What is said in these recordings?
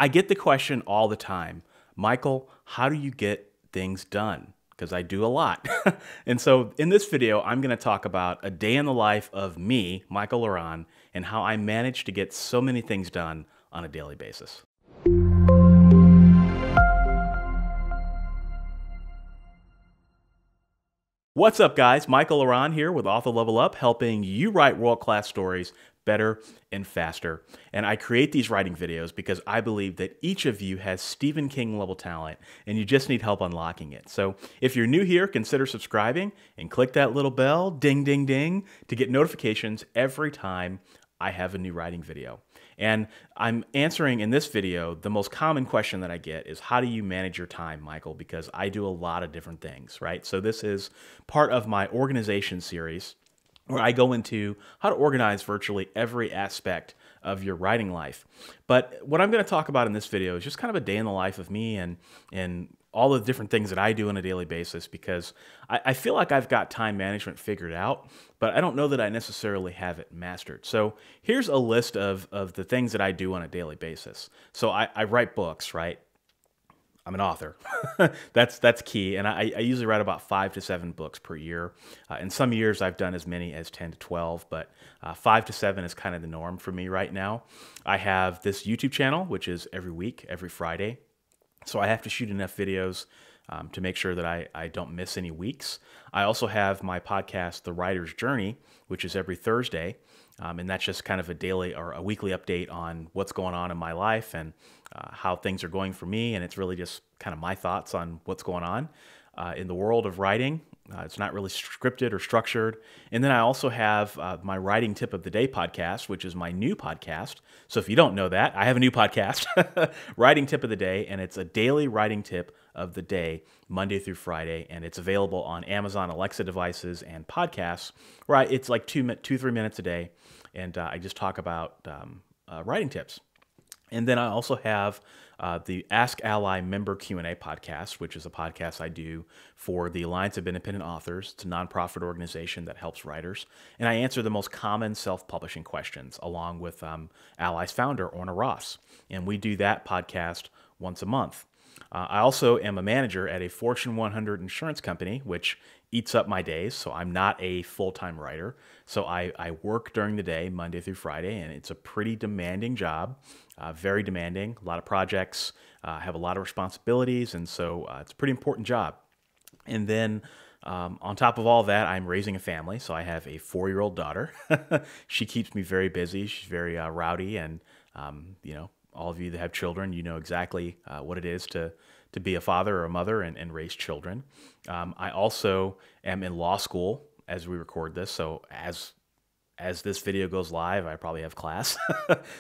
I get the question all the time, Michael, how do you get things done? Because I do a lot. And so in this video, I'm going to talk about a day in the life of me, Michael La Ronn, and how I manage to get so many things done on a daily basis. What's up, guys? Michael La Ronn here with Author Level Up, helping you write world-class stories better and faster. And I create these writing videos because I believe that each of you has Stephen King level talent and you just need help unlocking it. So if you're new here, consider subscribing and click that little bell, ding, ding, ding, to get notifications every time I have a new writing video. And I'm answering in this video, the most common question that I get is, how do you manage your time, Michael? Because I do a lot of different things, right? So this is part of my organization series, where I go into how to organize virtually every aspect of your writing life. But what I'm going to talk about in this video is just kind of a day in the life of me and all the different things that I do on a daily basis, because I feel like I've got time management figured out, but I don't know that I necessarily have it mastered. So here's a list of the things that I do on a daily basis. So I write books, right? I'm an author. That's key. And I usually write about 5 to 7 books per year. In some years, I've done as many as 10 to 12, but 5 to 7 is kind of the norm for me right now. I have this YouTube channel, which is every week, every Friday. So I have to shoot enough videos to make sure that I don't miss any weeks. I also have my podcast, The Writer's Journey, which is every Thursday. And that's just kind of a daily or a weekly update on what's going on in my life and how things are going for me. And it's really just kind of my thoughts on what's going on in the world of writing. It's not really scripted or structured. And then I also have my Writing Tip of the Day podcast, which is my new podcast. So if you don't know that, I have a new podcast, Writing Tip of the Day, and it's a daily writing tip of the day, Monday through Friday, and it's available on Amazon Alexa devices and podcasts, where it's like 2-3 minutes a day, and I just talk about writing tips. And then I also have the Ask Ally Member Q&A podcast, which is a podcast I do for the Alliance of Independent Authors. It's a nonprofit organization that helps writers. And I answer the most common self-publishing questions along with Ally's founder, Orna Ross. And we do that podcast once a month. I also am a manager at a Fortune 100 insurance company, which eats up my days. So I'm not a full-time writer. So I work during the day, Monday through Friday, and it's a pretty demanding job, very demanding, a lot of projects, have a lot of responsibilities, and so it's a pretty important job. And then on top of all that, I'm raising a family. So I have a 4-year-old daughter. She keeps me very busy. She's very rowdy, and all of you that have children, you know exactly what it is to be a father or a mother and raise children. I also am in law school as we record this. So as this video goes live, I probably have class.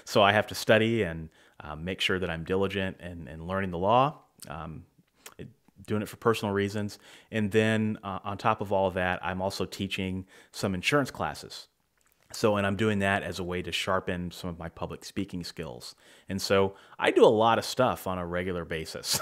So I have to study and make sure that I'm diligent and learning the law, doing it for personal reasons. And then on top of all of that, I'm also teaching some insurance classes. And I'm doing that as a way to sharpen some of my public speaking skills. And so I do a lot of stuff on a regular basis,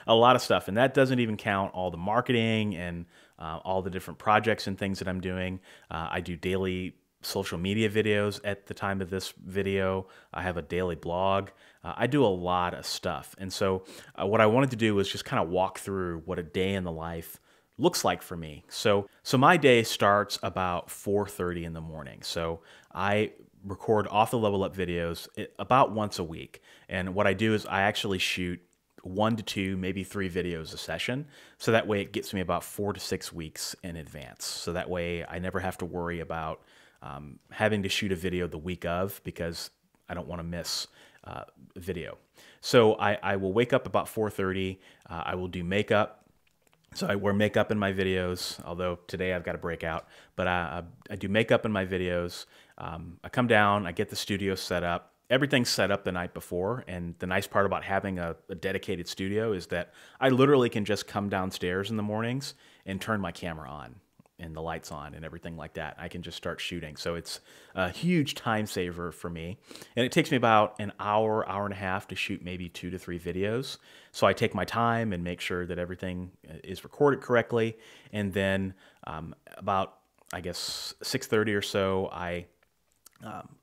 a lot of stuff. And that doesn't even count all the marketing and all the different projects and things that I'm doing. I do daily social media videos at the time of this video. I have a daily blog. I do a lot of stuff. And so what I wanted to do was just kind of walk through what a day in the life looks like for me. So my day starts about 4:30 in the morning. So I record Author Level Up videos about once a week. And what I do is I actually shoot 1 to 2, maybe 3 videos a session. So that way it gets me about 4 to 6 weeks in advance. So that way I never have to worry about having to shoot a video the week of, because I don't want to miss video. So I will wake up about 4:30. I will do makeup. So I wear makeup in my videos, although today I've got a breakout, but I do makeup in my videos. I come down, I get the studio set up. Everything's set up the night before, and the nice part about having a dedicated studio is that I literally can just come downstairs in the mornings and turn my camera on and the lights on and everything like that. I can just start shooting. So it's a huge time saver for me. And it takes me about an hour, hour and a half to shoot maybe 2 to 3 videos. So I take my time and make sure that everything is recorded correctly. And then about, I guess, 6:30 or so, I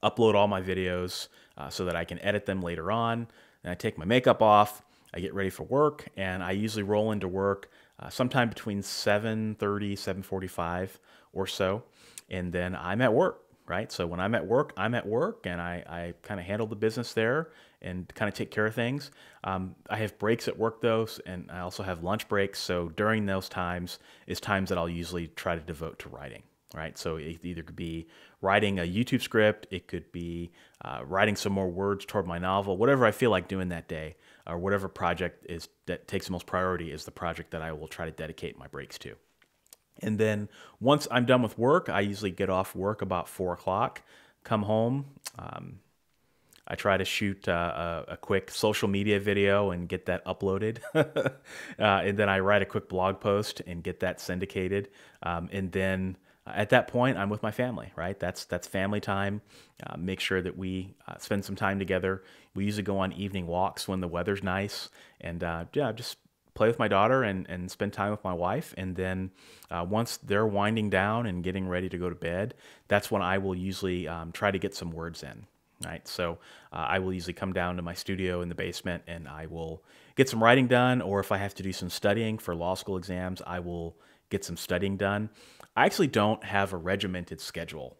upload all my videos so that I can edit them later on. and I take my makeup off. I get ready for work, and I usually roll into work sometime between 7:30, 7:45 or so, and then I'm at work, right? So when I'm at work, and I kind of handle the business there and kind of take care of things. I have breaks at work though, and I also have lunch breaks. So during those times is times that I'll usually try to devote to writing, right? So it either could be writing a YouTube script, it could be writing some more words toward my novel, whatever I feel like doing that day, or whatever project is that takes the most priority is the project that I will try to dedicate my breaks to. And then once I'm done with work, I usually get off work about 4 o'clock, come home. I try to shoot a quick social media video and get that uploaded. And then I write a quick blog post and get that syndicated. And then at that point, I'm with my family, right? That's family time. Make sure that we spend some time together. We usually go on evening walks when the weather's nice. And yeah, just play with my daughter and spend time with my wife. And then once they're winding down and getting ready to go to bed, that's when I will usually try to get some words in. Right, so I will usually come down to my studio in the basement and I will get some writing done, or if I have to do some studying for law school exams, I will get some studying done. I actually don't have a regimented schedule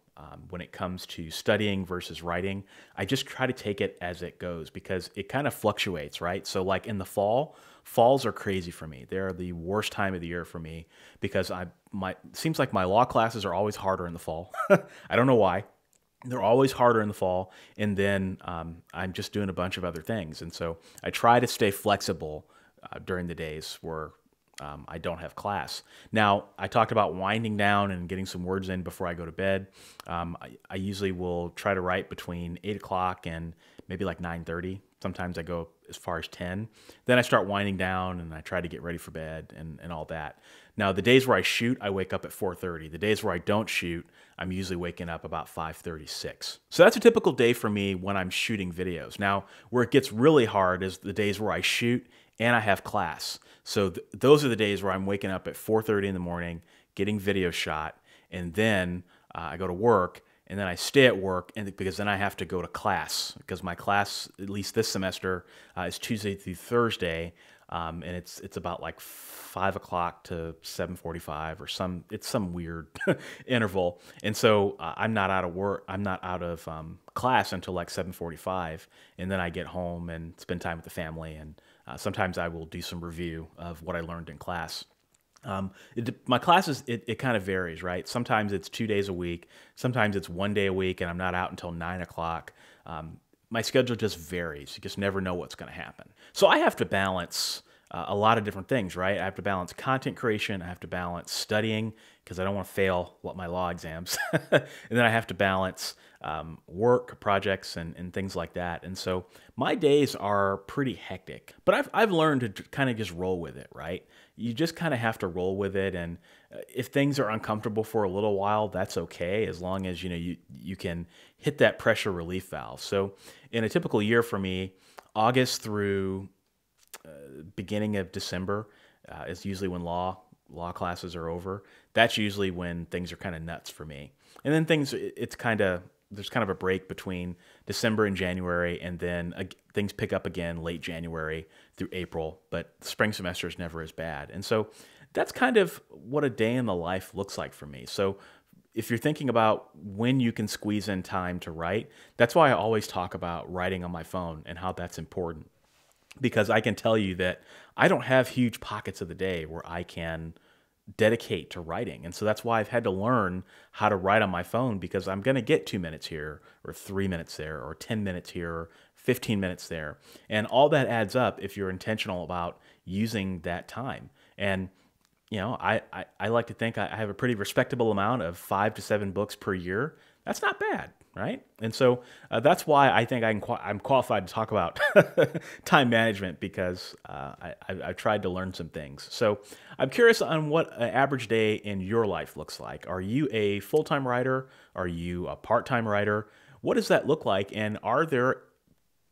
when it comes to studying versus writing. I just try to take it as it goes because it kind of fluctuates, right? So like in the falls are crazy for me. They're the worst time of the year for me because seems like my law classes are always harder in the fall. I don't know why. They're always harder in the fall, and then I'm just doing a bunch of other things. And so I try to stay flexible during the days where I don't have class. Now, I talked about winding down and getting some words in before I go to bed. I usually will try to write between 8 o'clock and maybe like 9:30. Sometimes I go as far as 10. Then I start winding down and I try to get ready for bed and all that. Now, the days where I shoot, I wake up at 4:30. The days where I don't shoot, I'm usually waking up about 5:36. So that's a typical day for me when I'm shooting videos. Now, where it gets really hard is the days where I shoot and I have class. So those are the days where I'm waking up at 4:30 in the morning, getting video shot, and then I go to work, and then I stay at work, and because then I have to go to class, because my class, at least this semester, is Tuesday through Thursday, and it's about like 5 o'clock to 7:45 or it's some weird interval, and so I'm not out of class until like 7:45, and then I get home and spend time with the family, and sometimes I will do some review of what I learned in class. My classes, it kind of varies, right? Sometimes it's 2 days a week. Sometimes it's 1 day a week and I'm not out until 9 o'clock. My schedule just varies. You just never know what's going to happen. So I have to balance a lot of different things, right? I have to balance content creation. I have to balance studying because I don't want to fail my law exams. And then I have to balance work, projects, and things like that. And so my days are pretty hectic. But I've learned to kind of just roll with it, right? You just kind of have to roll with it. And if things are uncomfortable for a little while, that's okay, as long as you can hit that pressure relief valve. So in a typical year for me, August through beginning of December is usually when law classes are over. That's usually when things are kind of nuts for me. And then there's kind of a break between December and January, and then things pick up again late January through April, but the spring semester is never as bad. And so that's kind of what a day in the life looks like for me. So if you're thinking about when you can squeeze in time to write, that's why I always talk about writing on my phone and how that's important. Because I can tell you that I don't have huge pockets of the day where I can dedicate to writing. And so that's why I've had to learn how to write on my phone, because I'm going to get 2 minutes here or 3 minutes there or 10 minutes here or 15 minutes there. And all that adds up if you're intentional about using that time. And I like to think I have a pretty respectable amount of 5 to 7 books per year. That's not bad, right? And so that's why I think I'm qualified to talk about time management, because I've tried to learn some things. So I'm curious on what an average day in your life looks like. Are you a full-time writer? Are you a part-time writer? What does that look like? And are there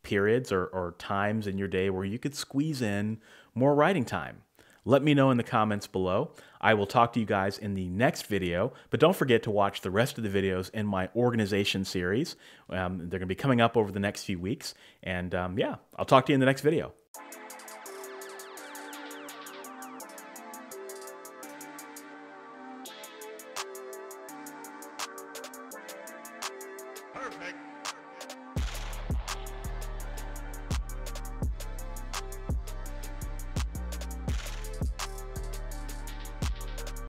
periods or times in your day where you could squeeze in more writing time? Let me know in the comments below. I will talk to you guys in the next video, but don't forget to watch the rest of the videos in my organization series. They're going to be coming up over the next few weeks. And yeah, I'll talk to you in the next video. Perfect.